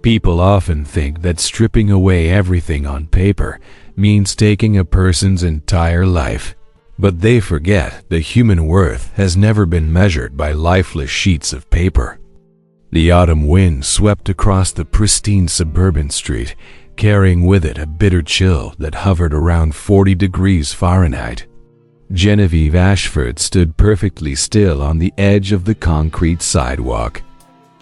People often think that stripping away everything on paper means taking a person's entire life. But they forget that human worth has never been measured by lifeless sheets of paper. The autumn wind swept across the pristine suburban street, carrying with it a bitter chill that hovered around 40 degrees Fahrenheit. Genevieve Ashford stood perfectly still on the edge of the concrete sidewalk.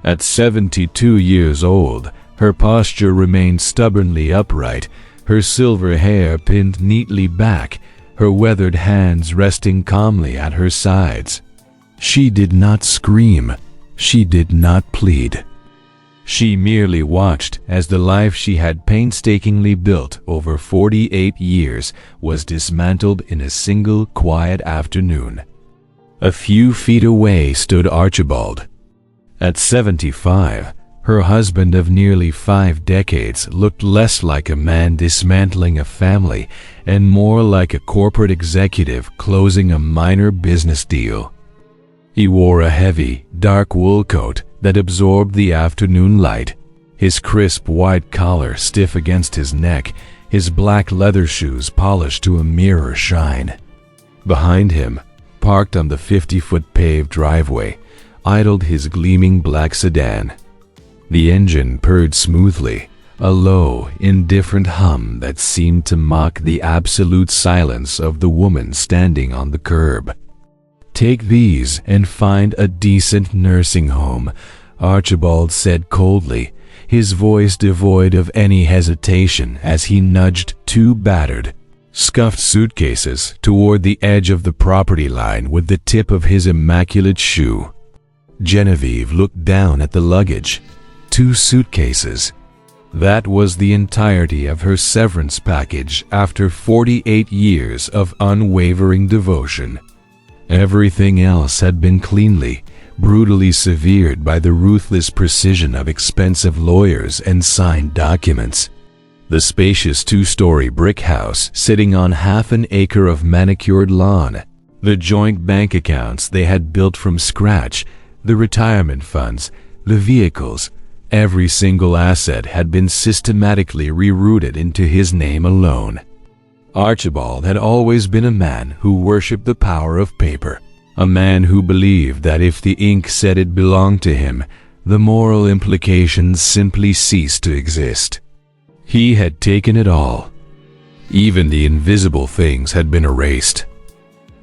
At 72 years old, her posture remained stubbornly upright, her silver hair pinned neatly back, her weathered hands resting calmly at her sides. She did not scream. She did not plead. She merely watched as the life she had painstakingly built over 48 years was dismantled in a single quiet afternoon. A few feet away stood Archibald. At 75, her husband of nearly 5 decades looked less like a man dismantling a family and more like a corporate executive closing a minor business deal. He wore a heavy, dark wool coat that absorbed the afternoon light, his crisp white collar stiff against his neck, his black leather shoes polished to a mirror shine. Behind him, parked on the 50-foot paved driveway, idled his gleaming black sedan. The engine purred smoothly, a low, indifferent hum that seemed to mock the absolute silence of the woman standing on the curb. "Take these and find a decent nursing home," Archibald said coldly, his voice devoid of any hesitation as he nudged 2 battered, scuffed suitcases toward the edge of the property line with the tip of his immaculate shoe. Genevieve looked down at the luggage. 2 suitcases. That was the entirety of her severance package after 48 years of unwavering devotion. Everything else had been cleanly, brutally severed by the ruthless precision of expensive lawyers and signed documents. The spacious 2-story brick house sitting on half an acre of manicured lawn, the joint bank accounts they had built from scratch, the retirement funds, the vehicles, every single asset had been systematically rerouted into his name alone. Archibald had always been a man who worshipped the power of paper, a man who believed that if the ink said it belonged to him, the moral implications simply ceased to exist. He had taken it all. Even the invisible things had been erased.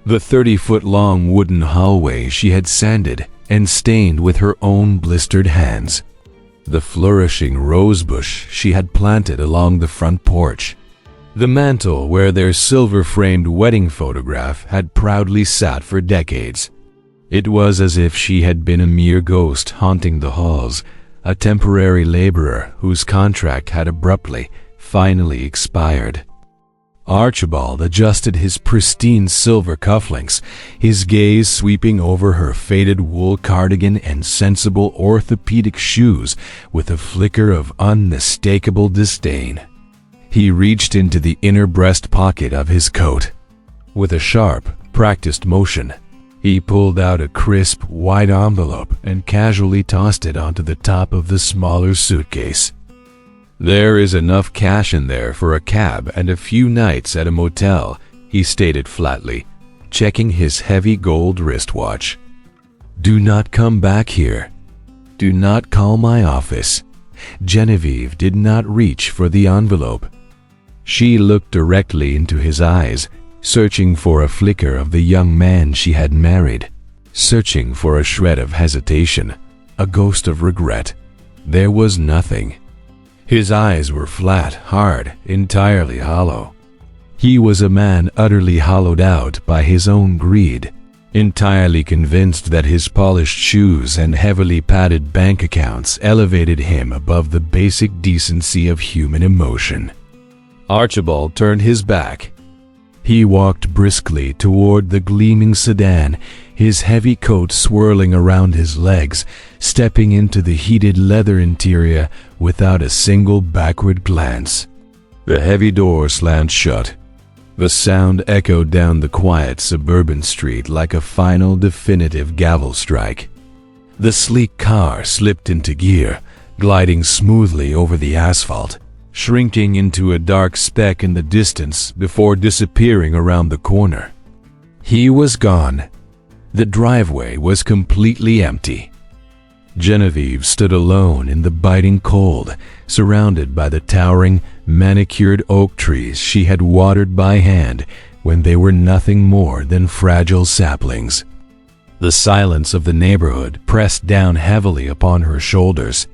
The 30-foot-long wooden hallway she had sanded and stained with her own blistered hands. The flourishing rosebush she had planted along the front porch. The mantel where their silver-framed wedding photograph had proudly sat for decades. It was as if she had been a mere ghost haunting the halls, a temporary laborer whose contract had abruptly, finally expired. Archibald adjusted his pristine silver cufflinks, his gaze sweeping over her faded wool cardigan and sensible orthopedic shoes with a flicker of unmistakable disdain. He reached into the inner breast pocket of his coat. With a sharp, practiced motion, he pulled out a crisp, white envelope and casually tossed it onto the top of the smaller suitcase. "There is enough cash in there for a cab and a few nights at a motel," he stated flatly, checking his heavy gold wristwatch. "Do not come back here. Do not call my office." Genevieve did not reach for the envelope. She looked directly into his eyes, searching for a flicker of the young man she had married, searching for a shred of hesitation, a ghost of regret. There was nothing. His eyes were flat, hard, entirely hollow. He was a man utterly hollowed out by his own greed, entirely convinced that his polished shoes and heavily padded bank accounts elevated him above the basic decency of human emotion. Archibald turned his back. He walked briskly toward the gleaming sedan, his heavy coat swirling around his legs, stepping into the heated leather interior without a single backward glance. The heavy door slammed shut. The sound echoed down the quiet suburban street like a final definitive gavel strike. The sleek car slipped into gear, gliding smoothly over the asphalt, shrinking into a dark speck in the distance before disappearing around the corner. He was gone. The driveway was completely empty. Genevieve stood alone in the biting cold, surrounded by the towering, manicured oak trees she had watered by hand when they were nothing more than fragile saplings. The silence of the neighborhood pressed down heavily upon her shoulders.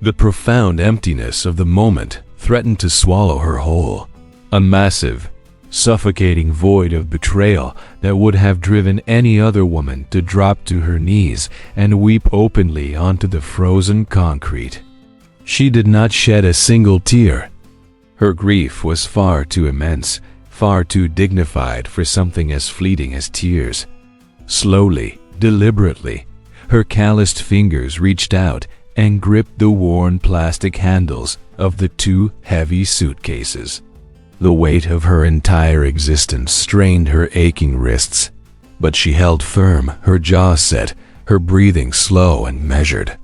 The profound emptiness of the moment threatened to swallow her whole. A massive, suffocating void of betrayal that would have driven any other woman to drop to her knees and weep openly onto the frozen concrete. She did not shed a single tear. Her grief was far too immense, far too dignified for something as fleeting as tears. Slowly, deliberately, her calloused fingers reached out and gripped the worn plastic handles of the two heavy suitcases. The weight of her entire existence strained her aching wrists, but she held firm, her jaw set, her breathing slow and measured.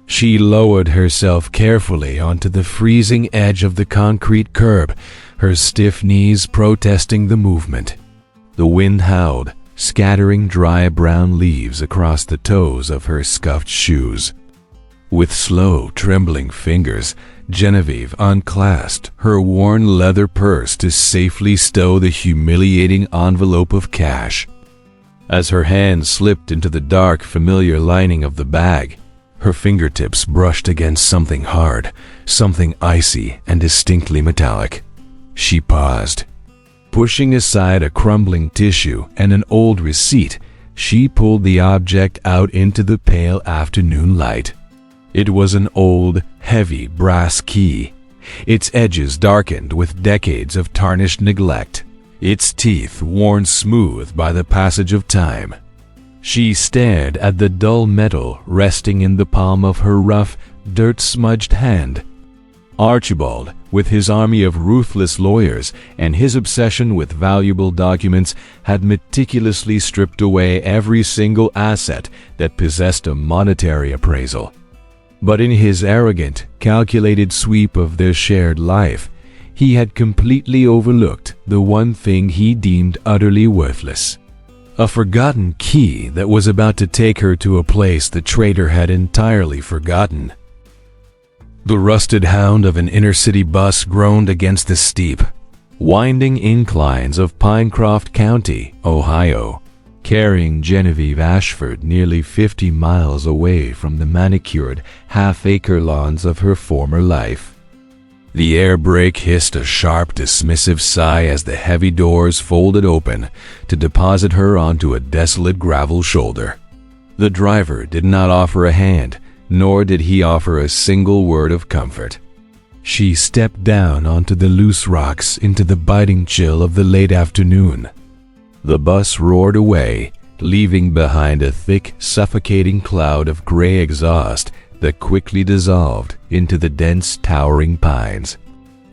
She lowered herself carefully onto the freezing edge of the concrete curb, her stiff knees protesting the movement. The wind howled, scattering dry brown leaves across the toes of her scuffed shoes. With slow, trembling fingers, Genevieve unclasped her worn leather purse to safely stow the humiliating envelope of cash. As her hand slipped into the dark, familiar lining of the bag, her fingertips brushed against something hard, something icy and distinctly metallic. She paused. Pushing aside a crumbling tissue and an old receipt, she pulled the object out into the pale afternoon light. It was an old, heavy brass key, its edges darkened with decades of tarnished neglect, its teeth worn smooth by the passage of time. She stared at the dull metal resting in the palm of her rough, dirt-smudged hand. Archibald, with his army of ruthless lawyers and his obsession with valuable documents, had meticulously stripped away every single asset that possessed a monetary appraisal. But in his arrogant, calculated sweep of their shared life, he had completely overlooked the one thing he deemed utterly worthless. A forgotten key that was about to take her to a place the traitor had entirely forgotten. The rusted hound of an inner-city bus groaned against the steep, winding inclines of Pinecroft County, Ohio, carrying Genevieve Ashford nearly 50 miles away from the manicured, half-acre lawns of her former life. The air brake hissed a sharp, dismissive sigh as the heavy doors folded open to deposit her onto a desolate gravel shoulder. The driver did not offer a hand, nor did he offer a single word of comfort. She stepped down onto the loose rocks into the biting chill of the late afternoon. The bus roared away, leaving behind a thick, suffocating cloud of gray exhaust that quickly dissolved into the dense, towering pines.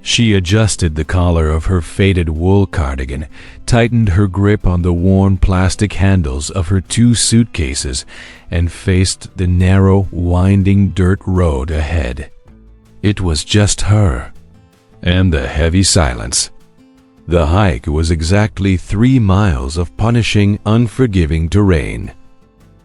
She adjusted the collar of her faded wool cardigan, tightened her grip on the worn plastic handles of her two suitcases, and faced the narrow, winding dirt road ahead. It was just her, and the heavy silence. The hike was exactly 3 miles of punishing, unforgiving terrain.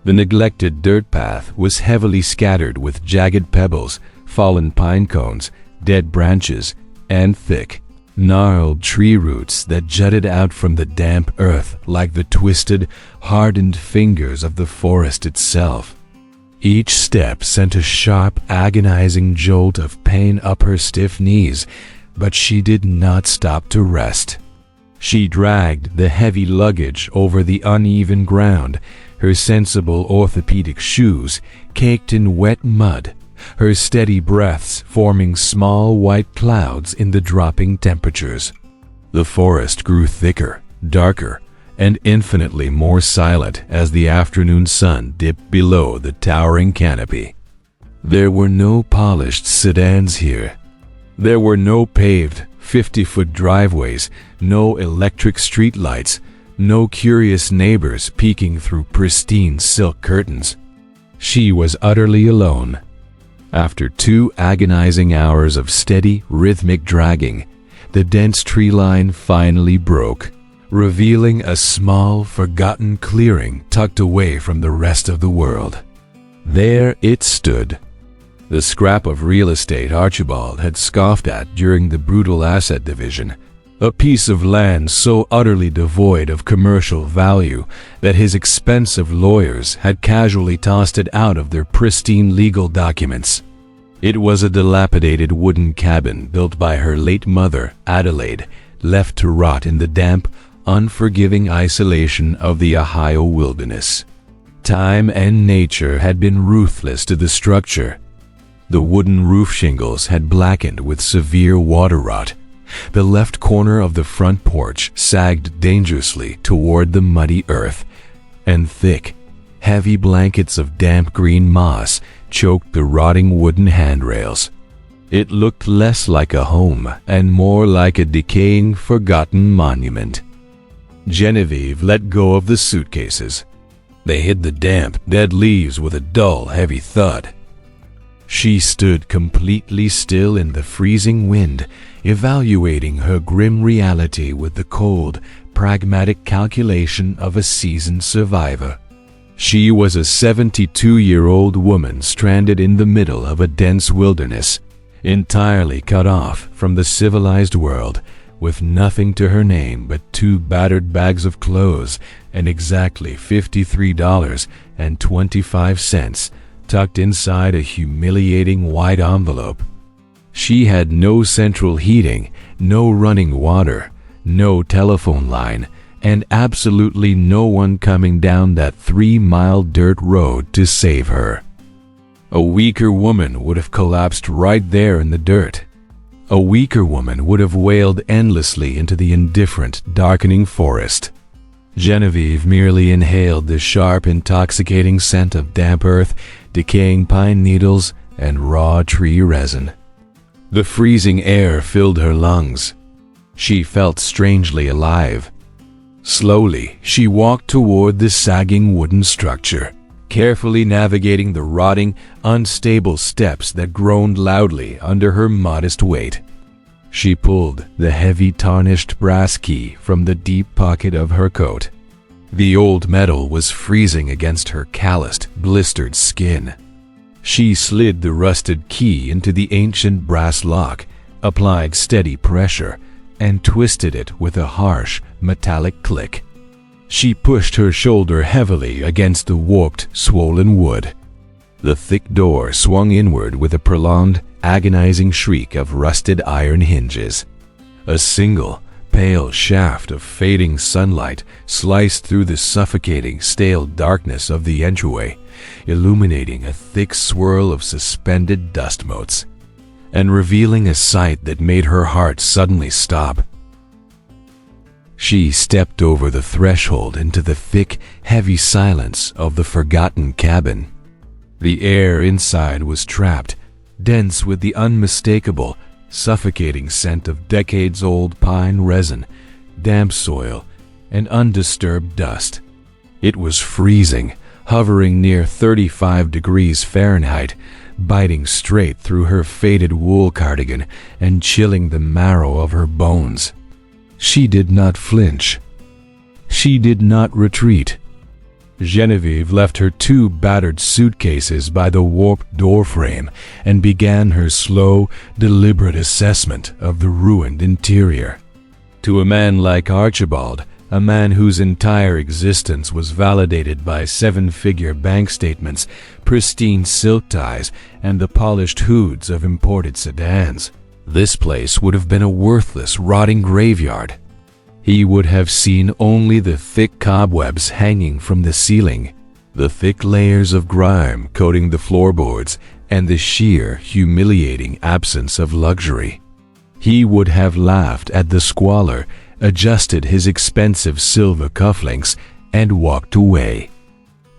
The neglected dirt path was heavily scattered with jagged pebbles, fallen pine cones, dead branches, and thick, gnarled tree roots that jutted out from the damp earth like the twisted, hardened fingers of the forest itself. Each step sent a sharp, agonizing jolt of pain up her stiff knees, but she did not stop to rest. She dragged the heavy luggage over the uneven ground, her sensible orthopedic shoes caked in wet mud, her steady breaths forming small white clouds in the dropping temperatures. The forest grew thicker, darker, and infinitely more silent as the afternoon sun dipped below the towering canopy. There were no polished sedans here. There were no paved, 50-foot driveways, no electric streetlights, no curious neighbors peeking through pristine silk curtains. She was utterly alone. After 2 agonizing hours of steady, rhythmic dragging, the dense tree line finally broke, revealing a small, forgotten clearing tucked away from the rest of the world. There it stood, the scrap of real estate Archibald had scoffed at during the brutal asset division, a piece of land so utterly devoid of commercial value that his expensive lawyers had casually tossed it out of their pristine legal documents. It was a dilapidated wooden cabin built by her late mother, Adelaide, left to rot in the damp, unforgiving isolation of the Ohio wilderness. Time and nature had been ruthless to the structure. The wooden roof shingles had blackened with severe water rot. The left corner of the front porch sagged dangerously toward the muddy earth, and thick, heavy blankets of damp green moss choked the rotting wooden handrails. It looked less like a home and more like a decaying, forgotten monument. Genevieve let go of the suitcases. They hit the damp, dead leaves with a dull, heavy thud. She stood completely still in the freezing wind, evaluating her grim reality with the cold, pragmatic calculation of a seasoned survivor. She was a 72-year-old woman stranded in the middle of a dense wilderness, entirely cut off from the civilized world, with nothing to her name but 2 battered bags of clothes and exactly $53.25 tucked inside a humiliating white envelope. She had no central heating, no running water, no telephone line, and absolutely no one coming down that 3-mile dirt road to save her. A weaker woman would have collapsed right there in the dirt. A weaker woman would have wailed endlessly into the indifferent, darkening forest. Genevieve merely inhaled the sharp, intoxicating scent of damp earth, decaying pine needles, and raw tree resin. The freezing air filled her lungs. She felt strangely alive. Slowly, she walked toward the sagging wooden structure, carefully navigating the rotting, unstable steps that groaned loudly under her modest weight. She pulled the heavy tarnished brass key from the deep pocket of her coat. The old metal was freezing against her calloused, blistered skin. She slid the rusted key into the ancient brass lock, applied steady pressure, and twisted it with a harsh, metallic click. She pushed her shoulder heavily against the warped, swollen wood. The thick door swung inward with a prolonged, agonizing shriek of rusted iron hinges. A single, pale shaft of fading sunlight sliced through the suffocating, stale darkness of the entryway, illuminating a thick swirl of suspended dust motes, and revealing a sight that made her heart suddenly stop. She stepped over the threshold into the thick, heavy silence of the forgotten cabin. The air inside was trapped, dense with the unmistakable, suffocating scent of decades-old pine resin, damp soil, and undisturbed dust. It was freezing, hovering near 35 degrees Fahrenheit, biting straight through her faded wool cardigan and chilling the marrow of her bones. She did not flinch. She did not retreat. Genevieve left her 2 battered suitcases by the warped doorframe and began her slow, deliberate assessment of the ruined interior. To a man like Archibald, a man whose entire existence was validated by 7-figure bank statements, pristine silk ties, and the polished hoods of imported sedans, this place would have been a worthless, rotting graveyard. He would have seen only the thick cobwebs hanging from the ceiling, the thick layers of grime coating the floorboards, and the sheer, humiliating absence of luxury. He would have laughed at the squalor, adjusted his expensive silver cufflinks, and walked away.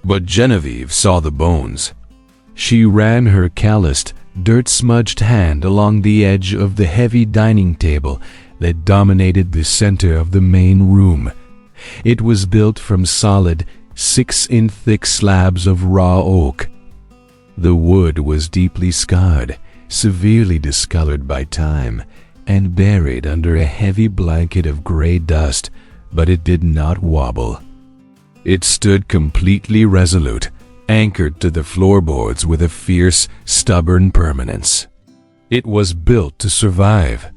But Genevieve saw the bones. She ran her calloused, dirt-smudged hand along the edge of the heavy dining table that dominated the center of the main room. It was built from solid, 6-inch thick slabs of raw oak. The wood was deeply scarred, severely discolored by time, and buried under a heavy blanket of gray dust, but it did not wobble. It stood completely resolute, anchored to the floorboards with a fierce, stubborn permanence. It was built to survive.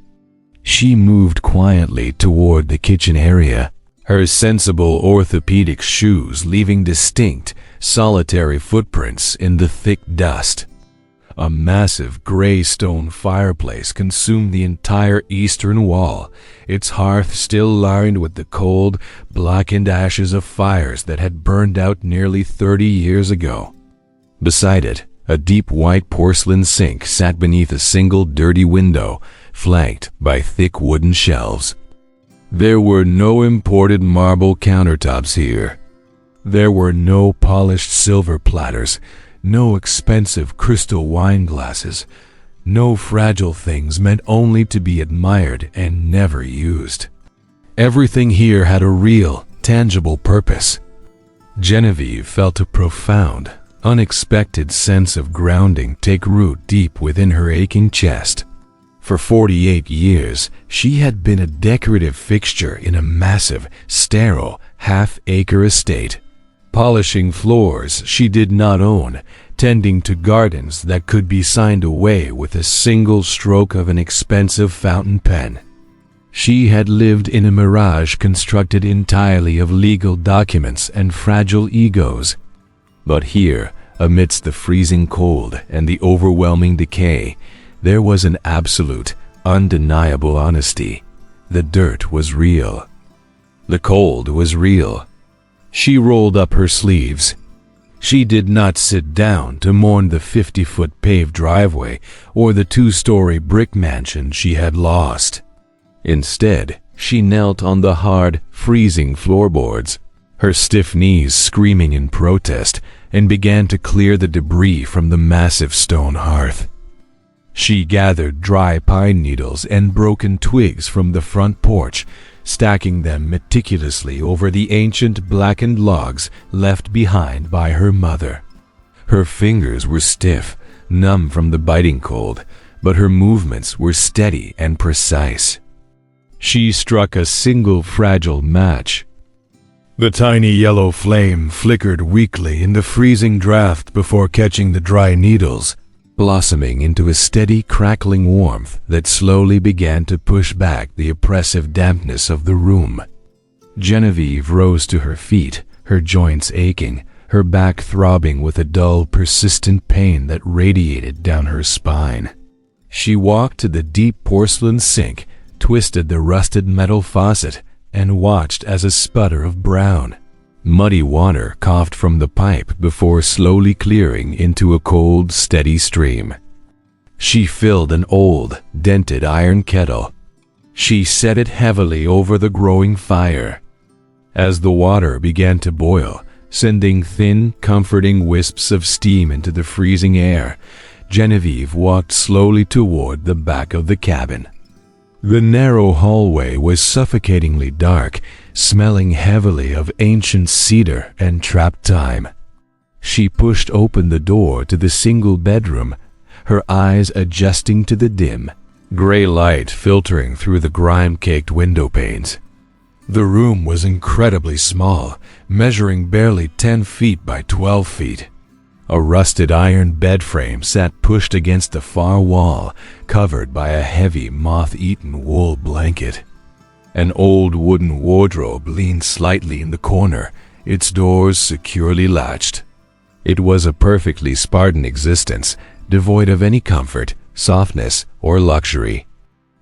She moved quietly toward the kitchen area, her sensible orthopedic shoes leaving distinct, solitary footprints in the thick dust. A massive gray stone fireplace consumed the entire eastern wall, its hearth still lined with the cold, blackened ashes of fires that had burned out nearly 30 years ago. Beside it, a deep white porcelain sink sat beneath a single dirty window, flanked by thick wooden shelves. There were no imported marble countertops here. There were no polished silver platters, no expensive crystal wine glasses, no fragile things meant only to be admired and never used. Everything here had a real, tangible purpose. Genevieve felt a profound, unexpected sense of grounding take root deep within her aching chest. For 48 years, she had been a decorative fixture in a massive, sterile, half-acre estate, polishing floors she did not own, tending to gardens that could be signed away with a single stroke of an expensive fountain pen. She had lived in a mirage constructed entirely of legal documents and fragile egos. But here, amidst the freezing cold and the overwhelming decay, there was an absolute, undeniable honesty. The dirt was real. The cold was real. She rolled up her sleeves. She did not sit down to mourn the 50-foot paved driveway or the 2-story brick mansion she had lost. Instead, she knelt on the hard, freezing floorboards, her stiff knees screaming in protest, and began to clear the debris from the massive stone hearth. She gathered dry pine needles and broken twigs from the front porch, stacking them meticulously over the ancient blackened logs left behind by her mother. Her fingers were stiff, numb from the biting cold, but her movements were steady and precise. She struck a single fragile match. The tiny yellow flame flickered weakly in the freezing draft before catching the dry needles, blossoming into a steady crackling warmth that slowly began to push back the oppressive dampness of the room. Genevieve rose to her feet, her joints aching, her back throbbing with a dull, persistent pain that radiated down her spine. She walked to the deep porcelain sink, twisted the rusted metal faucet, and watched as a sputter of brown, muddy water coughed from the pipe before slowly clearing into a cold, steady stream. She filled an old, dented iron kettle. She set it heavily over the growing fire. As the water began to boil, sending thin, comforting wisps of steam into the freezing air, Genevieve walked slowly toward the back of the cabin. The narrow hallway was suffocatingly dark, smelling heavily of ancient cedar and trapped time. She pushed open the door to the single bedroom, her eyes adjusting to the dim, gray light filtering through the grime-caked window panes. The room was incredibly small, measuring barely 10 feet by 12 feet. A rusted iron bed frame sat pushed against the far wall, covered by a heavy, moth-eaten wool blanket. An old wooden wardrobe leaned slightly in the corner, its doors securely latched. It was a perfectly Spartan existence, devoid of any comfort, softness, or luxury.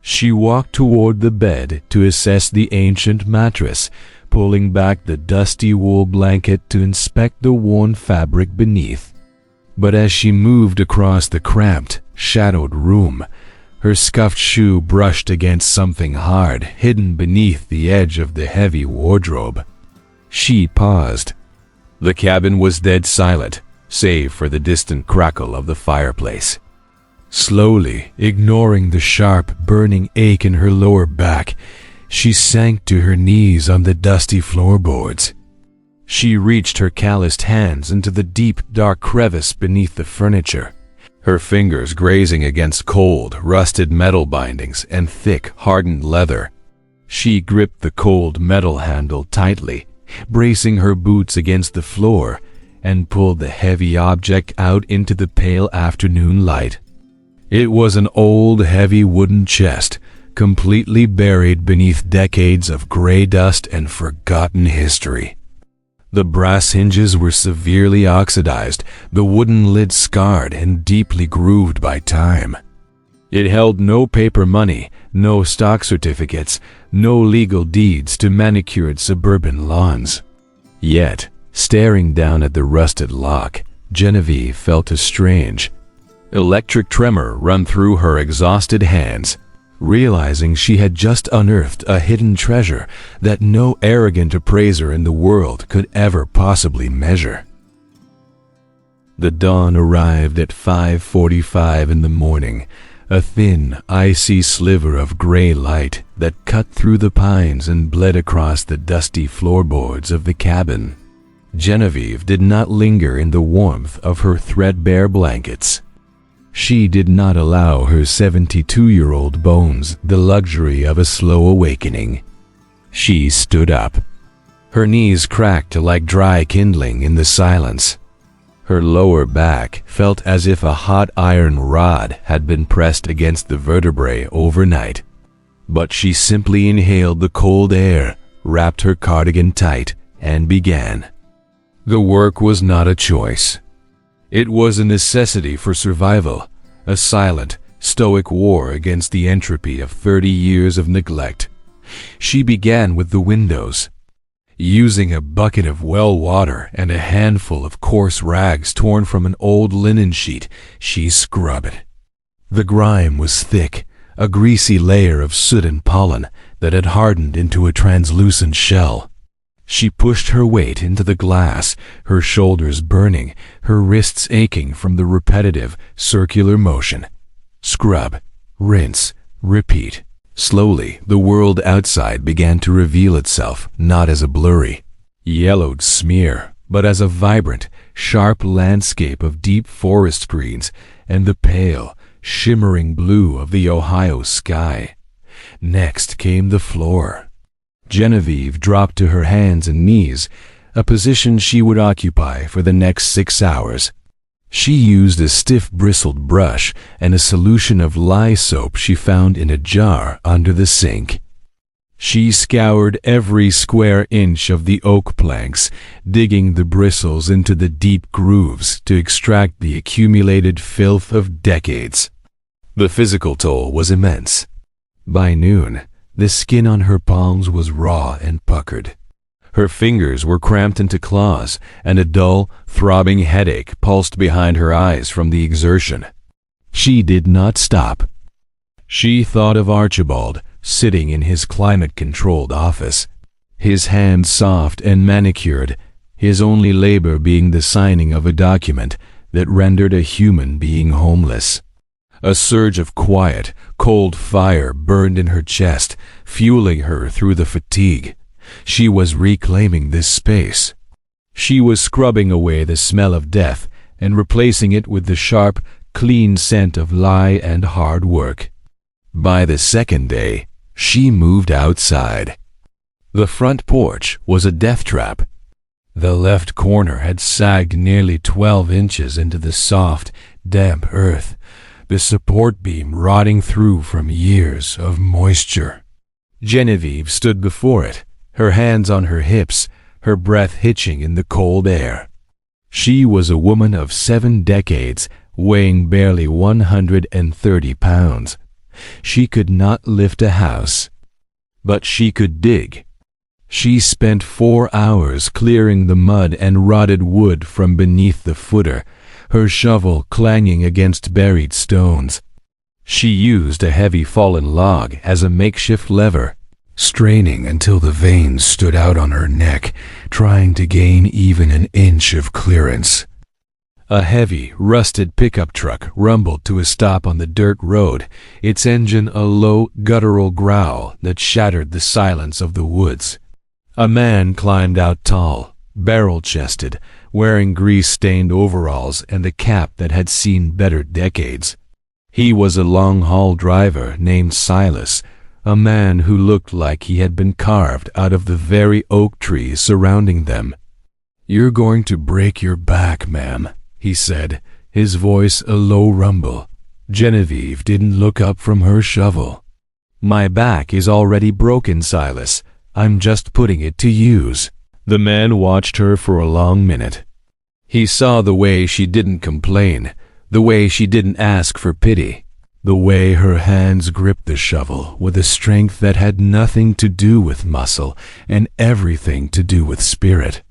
She walked toward the bed to assess the ancient mattress, pulling back the dusty wool blanket to inspect the worn fabric beneath. But as she moved across the cramped, shadowed room, her scuffed shoe brushed against something hard hidden beneath the edge of the heavy wardrobe. She paused. The cabin was dead silent, save for the distant crackle of the fireplace. Slowly, ignoring the sharp, burning ache in her lower back, she sank to her knees on the dusty floorboards. She reached her calloused hands into the deep, dark crevice beneath the furniture, her fingers grazing against cold, rusted metal bindings and thick, hardened leather. She gripped the cold metal handle tightly, bracing her boots against the floor, and pulled the heavy object out into the pale afternoon light. It was an old, heavy wooden chest, completely buried beneath decades of gray dust and forgotten history. The brass hinges were severely oxidized, the wooden lid scarred and deeply grooved by time. It held no paper money, no stock certificates, no legal deeds to manicured suburban lawns. Yet, staring down at the rusted lock, Genevieve felt a strange, electric tremor run through her exhausted hands, realizing she had just unearthed a hidden treasure that no arrogant appraiser in the world could ever possibly measure. The dawn arrived at 5:45 in the morning, a thin, icy sliver of gray light that cut through the pines and bled across the dusty floorboards of the cabin. Genevieve did not linger in the warmth of her threadbare blankets. She did not allow her 72-year-old bones the luxury of a slow awakening. She stood up. Her knees cracked like dry kindling in the silence. Her lower back felt as if a hot iron rod had been pressed against the vertebrae overnight. But she simply inhaled the cold air, wrapped her cardigan tight, and began. The work was not a choice. It was a necessity for survival, a silent, stoic war against the entropy of 30 years of neglect. She began with the windows. Using a bucket of well water and a handful of coarse rags torn from an old linen sheet, she scrubbed it. The grime was thick, a greasy layer of soot and pollen that had hardened into a translucent shell. She pushed her weight into the glass, her shoulders burning, her wrists aching from the repetitive, circular motion. Scrub, rinse, repeat. Slowly, the world outside began to reveal itself, not as a blurry, yellowed smear, but as a vibrant, sharp landscape of deep forest greens and the pale, shimmering blue of the Ohio sky. Next came the floor. Genevieve dropped to her hands and knees, a position she would occupy for the next 6 hours. She used a stiff bristled brush and a solution of lye soap she found in a jar under the sink. She scoured every square inch of the oak planks, digging the bristles into the deep grooves to extract the accumulated filth of decades. The physical toll was immense. By noon, the skin on her palms was raw and puckered. Her fingers were cramped into claws, and a dull, throbbing headache pulsed behind her eyes from the exertion. She did not stop. She thought of Archibald, sitting in his climate-controlled office, his hands soft and manicured, his only labor being the signing of a document that rendered a human being homeless. A surge of quiet, cold fire burned in her chest, fueling her through the fatigue. She was reclaiming this space. She was scrubbing away the smell of death and replacing it with the sharp, clean scent of lye and hard work. By the second day, she moved outside. The front porch was a death trap. The left corner had sagged nearly 12 inches into the soft, damp earth, the support beam rotting through from years of moisture. Genevieve stood before it, her hands on her hips, her breath hitching in the cold air. She was a woman of 7 decades, weighing barely 130 pounds. She could not lift a house, but she could dig. She spent 4 hours clearing the mud and rotted wood from beneath the footer, her shovel clanging against buried stones. She used a heavy fallen log as a makeshift lever, straining until the veins stood out on her neck, trying to gain even an inch of clearance. A heavy, rusted pickup truck rumbled to a stop on the dirt road, its engine a low, guttural growl that shattered the silence of the woods. A man climbed out tall, barrel-chested, wearing grease-stained overalls and a cap that had seen better decades. He was a long-haul driver named Silas, a man who looked like he had been carved out of the very oak trees surrounding them. "You're going to break your back, ma'am," he said, his voice a low rumble. Genevieve didn't look up from her shovel. "My back is already broken, Silas. I'm just putting it to use." The man watched her for a long minute. He saw the way she didn't complain, the way she didn't ask for pity, the way her hands gripped the shovel with a strength that had nothing to do with muscle and everything to do with spirit.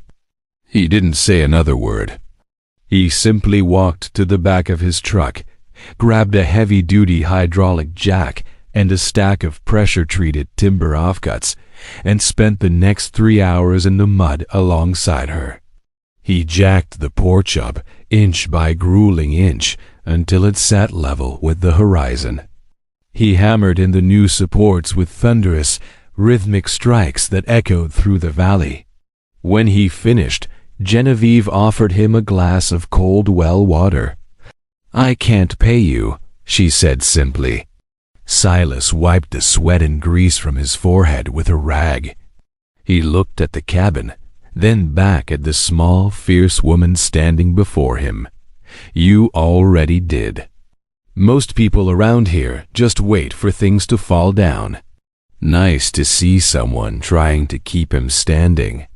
He didn't say another word. He simply walked to the back of his truck, grabbed a heavy-duty hydraulic jack and a stack of pressure-treated timber offcuts, and spent the next 3 hours in the mud alongside her. He jacked the porch up, inch by grueling inch, until it sat level with the horizon. He hammered in the new supports with thunderous, rhythmic strikes that echoed through the valley. When he finished, Genevieve offered him a glass of cold well water. "I can't pay you," she said simply. Silas wiped the sweat and grease from his forehead with a rag. He looked at the cabin, then back at the small, fierce woman standing before him. "You already did. Most people around here just wait for things to fall down. Nice to see someone trying to keep him standing."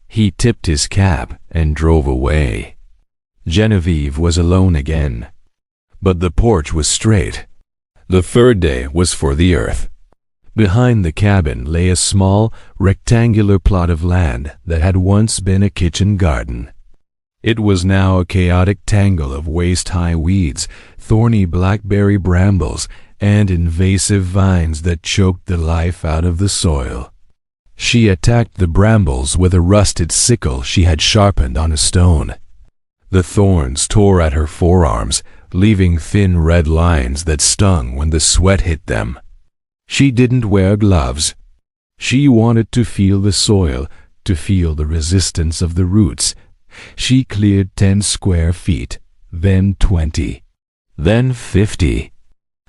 He tipped his cap and drove away. Genevieve was alone again. But the porch was straight. The third day was for the earth. Behind the cabin lay a small, rectangular plot of land that had once been a kitchen garden. It was now a chaotic tangle of waist-high weeds, thorny blackberry brambles, and invasive vines that choked the life out of the soil. She attacked the brambles with a rusted sickle she had sharpened on a stone. The thorns tore at her forearms, leaving thin red lines that stung when the sweat hit them. She didn't wear gloves. She wanted to feel the soil, to feel the resistance of the roots. She cleared 10 square feet, then 20, then 50.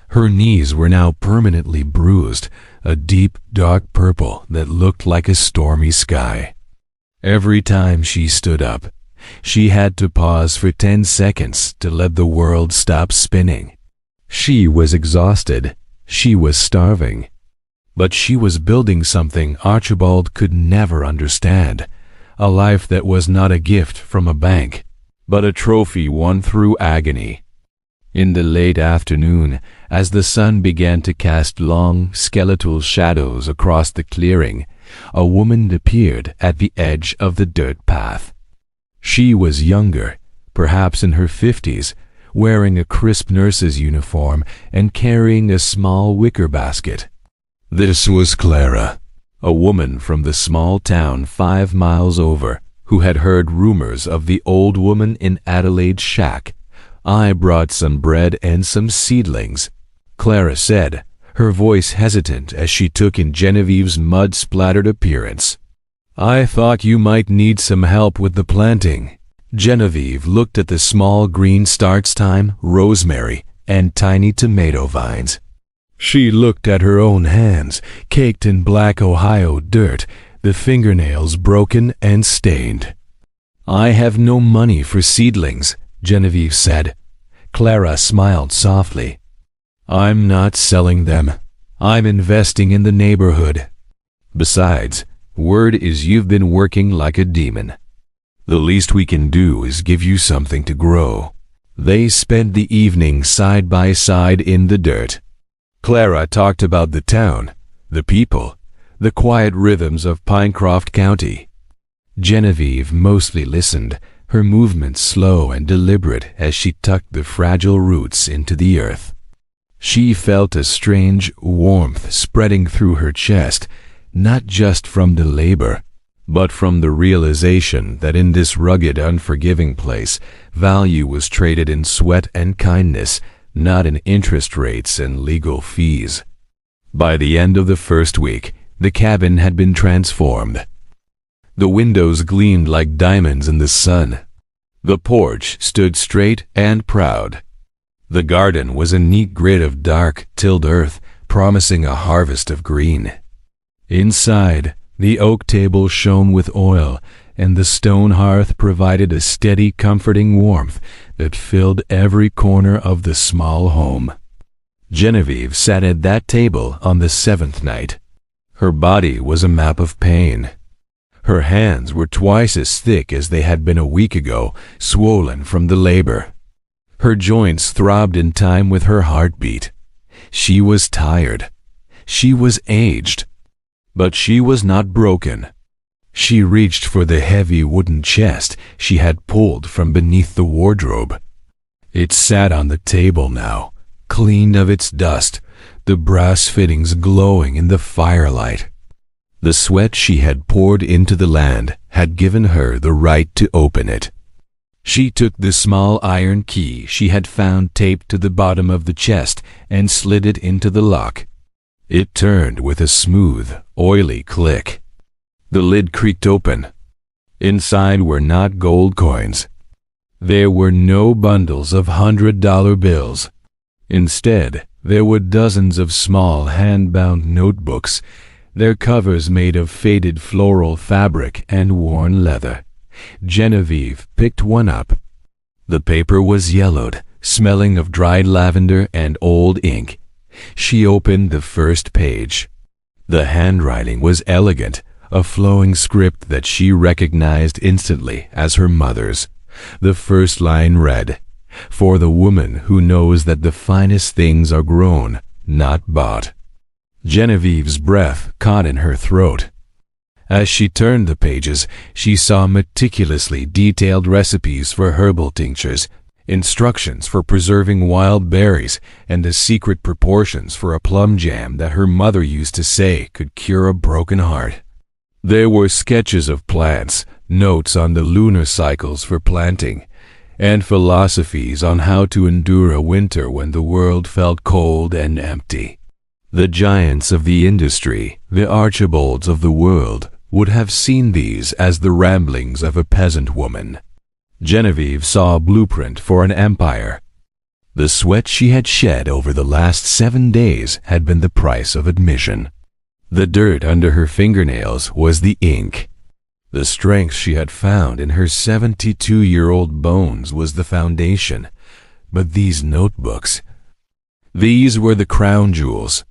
Her knees were now permanently bruised, a deep, dark purple that looked like a stormy sky. Every time she stood up, she had to pause for 10 seconds to let the world stop spinning. She was exhausted. She was starving. But she was building something Archibald could never understand, a life that was not a gift from a bank, but a trophy won through agony. In the late afternoon, as the sun began to cast long, skeletal shadows across the clearing, a woman appeared at the edge of the dirt path. She was younger, perhaps in her 50s, wearing a crisp nurse's uniform and carrying a small wicker basket. This was Clara, a woman from the small town 5 miles over, who had heard rumors of the old woman in Adelaide's shack. "I brought some bread and some seedlings," Clara said, her voice hesitant as she took in Genevieve's mud-splattered appearance. "I thought you might need some help with the planting." Genevieve looked at the small green starts-time, rosemary, and tiny tomato vines. She looked at her own hands, caked in black Ohio dirt, the fingernails broken and stained. "I have no money for seedlings," Genevieve said. Clara smiled softly. "I'm not selling them. I'm investing in the neighborhood. Besides, word is you've been working like a demon. The least we can do is give you something to grow." They spent the evening side by side in the dirt. Clara talked about the town, the people, the quiet rhythms of Pinecroft County. Genevieve mostly listened, her movements slow and deliberate as she tucked the fragile roots into the earth. She felt a strange warmth spreading through her chest, not just from the labor, but from the realization that in this rugged, unforgiving place, value was traded in sweat and kindness, not in interest rates and legal fees. By the end of the first week, the cabin had been transformed. The windows gleamed like diamonds in the sun. The porch stood straight and proud. The garden was a neat grid of dark, tilled earth, promising a harvest of green. Inside, the oak table shone with oil, and the stone hearth provided a steady, comforting warmth that filled every corner of the small home. Genevieve sat at that table on the 7th night. Her body was a map of pain. Her hands were twice as thick as they had been a week ago, swollen from the labor. Her joints throbbed in time with her heartbeat. She was tired. She was aged. But she was not broken. She reached for the heavy wooden chest she had pulled from beneath the wardrobe. It sat on the table now, cleaned of its dust, the brass fittings glowing in the firelight. The sweat she had poured into the land had given her the right to open it. She took the small iron key she had found taped to the bottom of the chest and slid it into the lock. It turned with a smooth, oily click. The lid creaked open. Inside were not gold coins. There were no bundles of $100 bills. Instead, there were dozens of small hand-bound notebooks, their covers made of faded floral fabric and worn leather. Genevieve picked one up. The paper was yellowed, smelling of dried lavender and old ink. She opened the first page. The handwriting was elegant, a flowing script that she recognized instantly as her mother's. The first line read, "For the woman who knows that the finest things are grown, not bought." Genevieve's breath caught in her throat. As she turned the pages, she saw meticulously detailed recipes for herbal tinctures, instructions for preserving wild berries, and the secret proportions for a plum jam that her mother used to say could cure a broken heart. There were sketches of plants, notes on the lunar cycles for planting, and philosophies on how to endure a winter when the world felt cold and empty. The giants of the industry, the Archibalds of the world, would have seen these as the ramblings of a peasant woman. Genevieve saw a blueprint for an empire. The sweat she had shed over the last 7 days had been the price of admission. The dirt under her fingernails was the ink. The strength she had found in her 72-year-old bones was the foundation. But these notebooks, these were the crown jewels.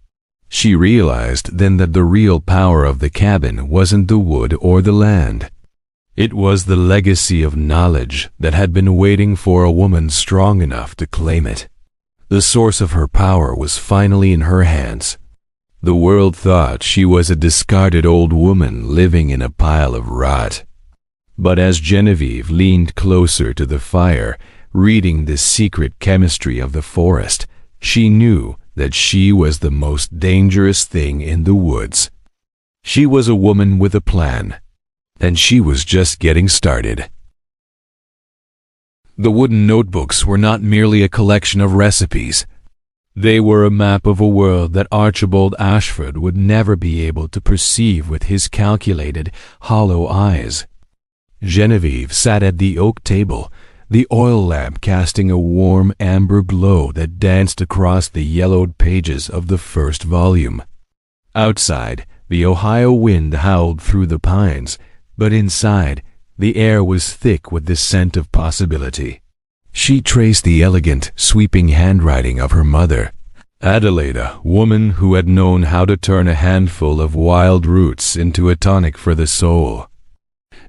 She realized then that the real power of the cabin wasn't the wood or the land. It was the legacy of knowledge that had been waiting for a woman strong enough to claim it. The source of her power was finally in her hands. The world thought she was a discarded old woman living in a pile of rot. But as Genevieve leaned closer to the fire, reading the secret chemistry of the forest, she knew that she was the most dangerous thing in the woods. She was a woman with a plan, and she was just getting started. The wooden notebooks were not merely a collection of recipes. They were a map of a world that Archibald Ashford would never be able to perceive with his calculated, hollow eyes. Genevieve sat at the oak table, the oil lamp casting a warm amber glow that danced across the yellowed pages of the first volume. Outside, the Ohio wind howled through the pines, but inside, the air was thick with the scent of possibility. She traced the elegant, sweeping handwriting of her mother, Adelaide, a woman who had known how to turn a handful of wild roots into a tonic for the soul.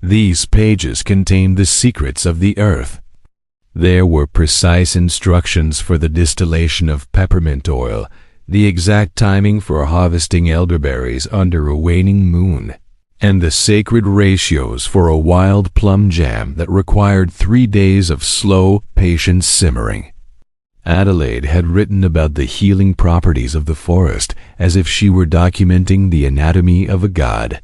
These pages contained the secrets of the earth. There were precise instructions for the distillation of peppermint oil, the exact timing for harvesting elderberries under a waning moon, and the sacred ratios for a wild plum jam that required 3 days of slow, patient simmering. Adelaide had written about the healing properties of the forest as if she were documenting the anatomy of a god.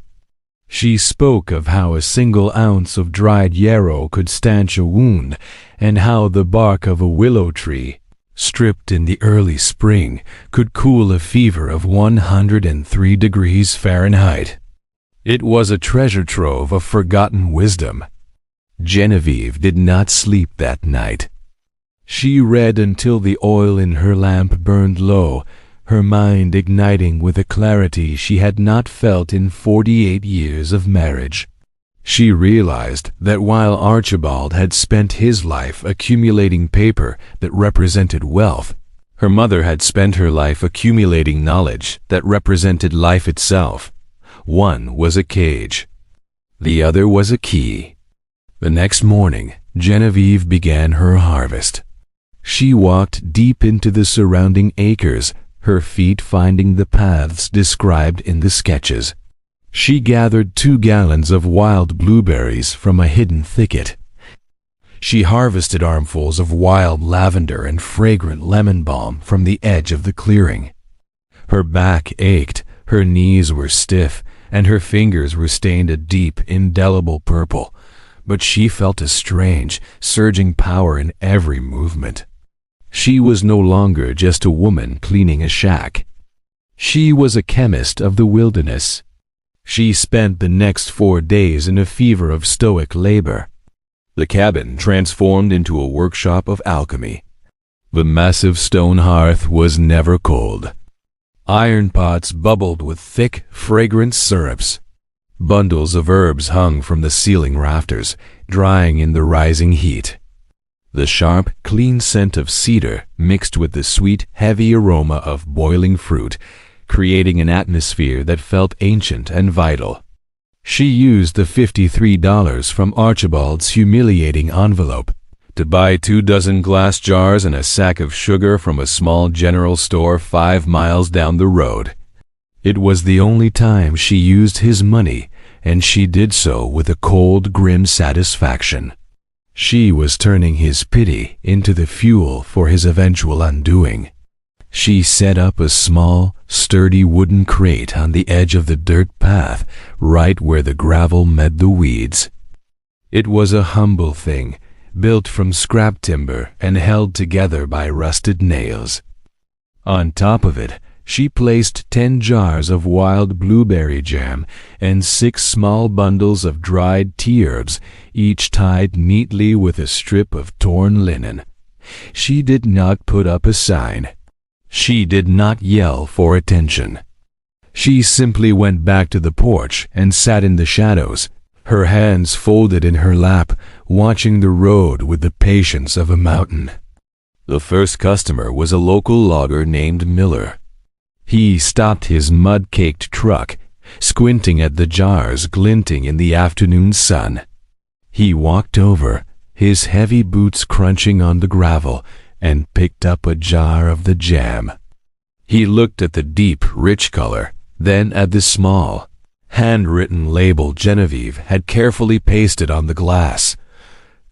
She spoke of how a single ounce of dried yarrow could stanch a wound, and how the bark of a willow tree, stripped in the early spring, could cool a fever of 103 degrees Fahrenheit. It was a treasure trove of forgotten wisdom. Genevieve did not sleep that night. She read until the oil in her lamp burned low, her mind igniting with a clarity she had not felt in 48 years of marriage. She realized that while Archibald had spent his life accumulating paper that represented wealth, her mother had spent her life accumulating knowledge that represented life itself. One was a cage. The other was a key. The next morning, Genevieve began her harvest. She walked deep into the surrounding acres, her feet finding the paths described in the sketches. She gathered 2 gallons of wild blueberries from a hidden thicket. She harvested armfuls of wild lavender and fragrant lemon balm from the edge of the clearing. Her back ached, her knees were stiff, and her fingers were stained a deep, indelible purple, but she felt a strange, surging power in every movement. She was no longer just a woman cleaning a shack. She was a chemist of the wilderness. She spent the next 4 days in a fever of stoic labor. The cabin transformed into a workshop of alchemy. The massive stone hearth was never cold. Iron pots bubbled with thick, fragrant syrups. Bundles of herbs hung from the ceiling rafters, drying in the rising heat. The sharp, clean scent of cedar mixed with the sweet, heavy aroma of boiling fruit, creating an atmosphere that felt ancient and vital. She used the $53 from Archibald's humiliating envelope to buy 2 dozen glass jars and a sack of sugar from a small general store 5 miles down the road. It was the only time she used his money, and she did so with a cold, grim satisfaction. She was turning his pity into the fuel for his eventual undoing. She set up a small, sturdy wooden crate on the edge of the dirt path, right where the gravel met the weeds. It was a humble thing, built from scrap timber and held together by rusted nails. On top of it, she placed 10 jars of wild blueberry jam and 6 small bundles of dried tea herbs, each tied neatly with a strip of torn linen. She did not put up a sign. She did not yell for attention. She simply went back to the porch and sat in the shadows, her hands folded in her lap, watching the road with the patience of a mountain. The first customer was a local logger named Miller. He stopped his mud-caked truck, squinting at the jars glinting in the afternoon sun. He walked over, his heavy boots crunching on the gravel, and picked up a jar of the jam. He looked at the deep, rich color, then at the small, handwritten label Genevieve had carefully pasted on the glass.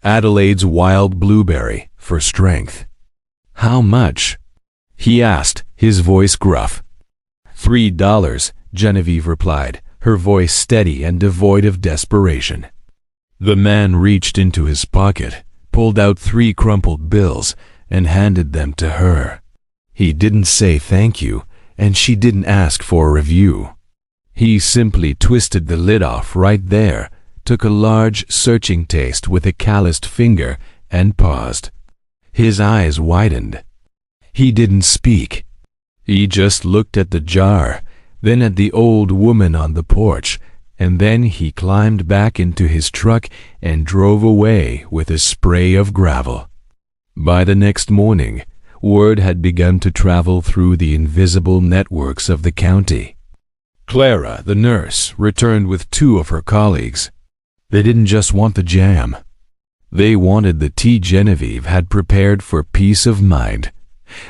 Adelaide's wild blueberry, for strength. "How much?" he asked, his voice gruff. $3, Genevieve replied, her voice steady and devoid of desperation. The man reached into his pocket, pulled out 3 crumpled bills, and handed them to her. He didn't say thank you, and she didn't ask for a review. He simply twisted the lid off right there, took a large, searching taste with a calloused finger, and paused. His eyes widened. He didn't speak. He just looked at the jar, then at the old woman on the porch, and then he climbed back into his truck and drove away with a spray of gravel. By the next morning, word had begun to travel through the invisible networks of the county. Clara, the nurse, returned with 2 of her colleagues. They didn't just want the jam. They wanted the tea Genevieve had prepared for peace of mind.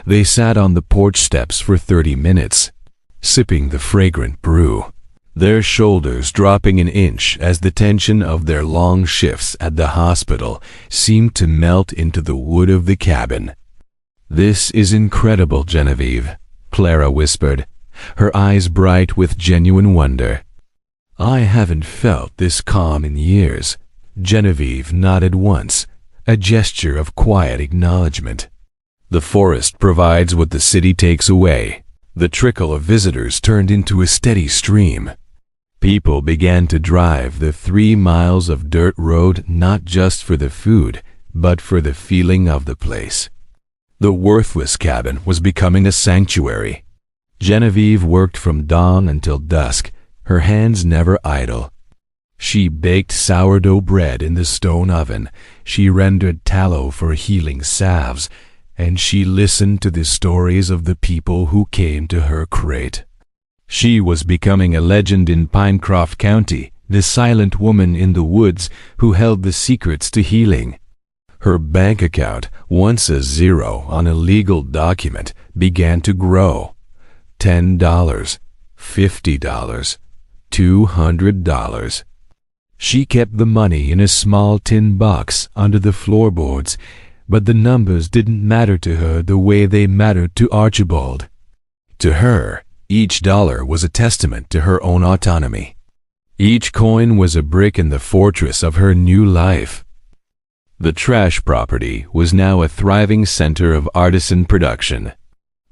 They sat on the porch steps for 30 minutes, sipping the fragrant brew, their shoulders dropping an inch as the tension of their long shifts at the hospital seemed to melt into the wood of the cabin. "This is incredible, Genevieve," Clara whispered, her eyes bright with genuine wonder. "I haven't felt this calm in years." Genevieve nodded once, a gesture of quiet acknowledgement. The forest provides what the city takes away. The trickle of visitors turned into a steady stream. People began to drive the 3 miles of dirt road not just for the food, but for the feeling of the place. The worthless cabin was becoming a sanctuary. Genevieve worked from dawn until dusk, her hands never idle. She baked sourdough bread in the stone oven, she rendered tallow for healing salves, and she listened to the stories of the people who came to her crate. She was becoming a legend in Pinecroft County, the silent woman in the woods who held the secrets to healing. Her bank account, once a zero on a legal document, began to grow. $10, $50, $200. She kept the money in a small tin box under the floorboards, but the numbers didn't matter to her the way they mattered to Archibald. To her, each dollar was a testament to her own autonomy. Each coin was a brick in the fortress of her new life. The trash property was now a thriving center of artisan production.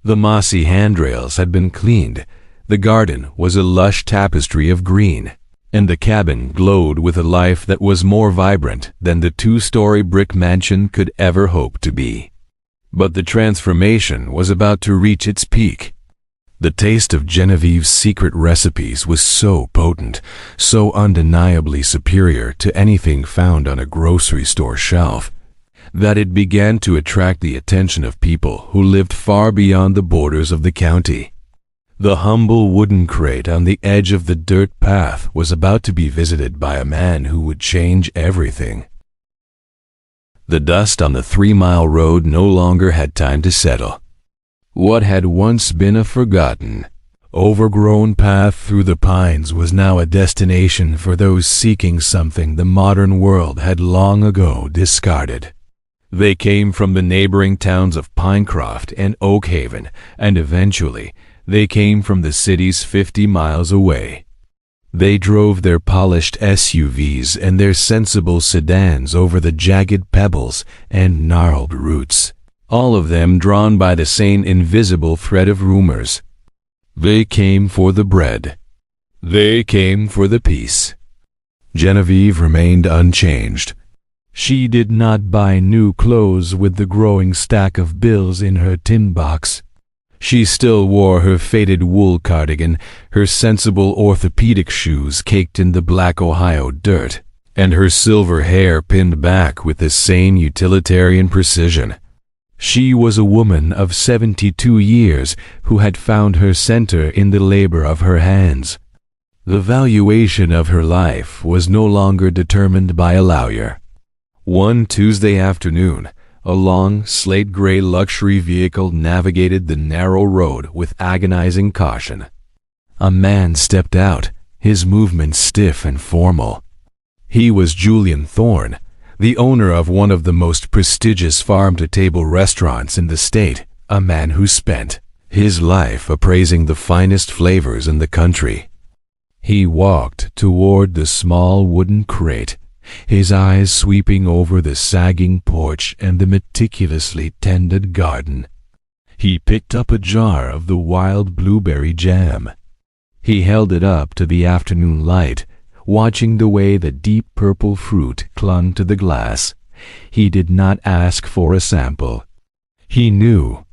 The mossy handrails had been cleaned, the garden was a lush tapestry of green, and the cabin glowed with a life that was more vibrant than the 2-story brick mansion could ever hope to be. But the transformation was about to reach its peak. The taste of Genevieve's secret recipes was so potent, so undeniably superior to anything found on a grocery store shelf, that it began to attract the attention of people who lived far beyond the borders of the county. The humble wooden crate on the edge of the dirt path was about to be visited by a man who would change everything. The dust on the 3-mile road no longer had time to settle. What had once been a forgotten, overgrown path through the pines was now a destination for those seeking something the modern world had long ago discarded. They came from the neighboring towns of Pinecroft and Oak Haven, and eventually they came from the cities 50 miles away. They drove their polished SUVs and their sensible sedans over the jagged pebbles and gnarled roots, all of them drawn by the same invisible thread of rumors. They came for the bread. They came for the peace. Genevieve remained unchanged. She did not buy new clothes with the growing stack of bills in her tin box. She still wore her faded wool cardigan, her sensible orthopedic shoes caked in the black Ohio dirt, and her silver hair pinned back with the same utilitarian precision. She was a woman of 72 years who had found her center in the labor of her hands. The valuation of her life was no longer determined by a lawyer. One Tuesday afternoon, a long, slate-gray luxury vehicle navigated the narrow road with agonizing caution. A man stepped out, his movements stiff and formal. He was Julian Thorne, the owner of one of the most prestigious farm-to-table restaurants in the state, a man who spent his life appraising the finest flavors in the country. He walked toward the small wooden crate, his eyes sweeping over the sagging porch and the meticulously tended garden. He picked up a jar of the wild blueberry jam. He held it up to the afternoon light, watching the way the deep purple fruit clung to the glass. He did not ask for a sample. He knew.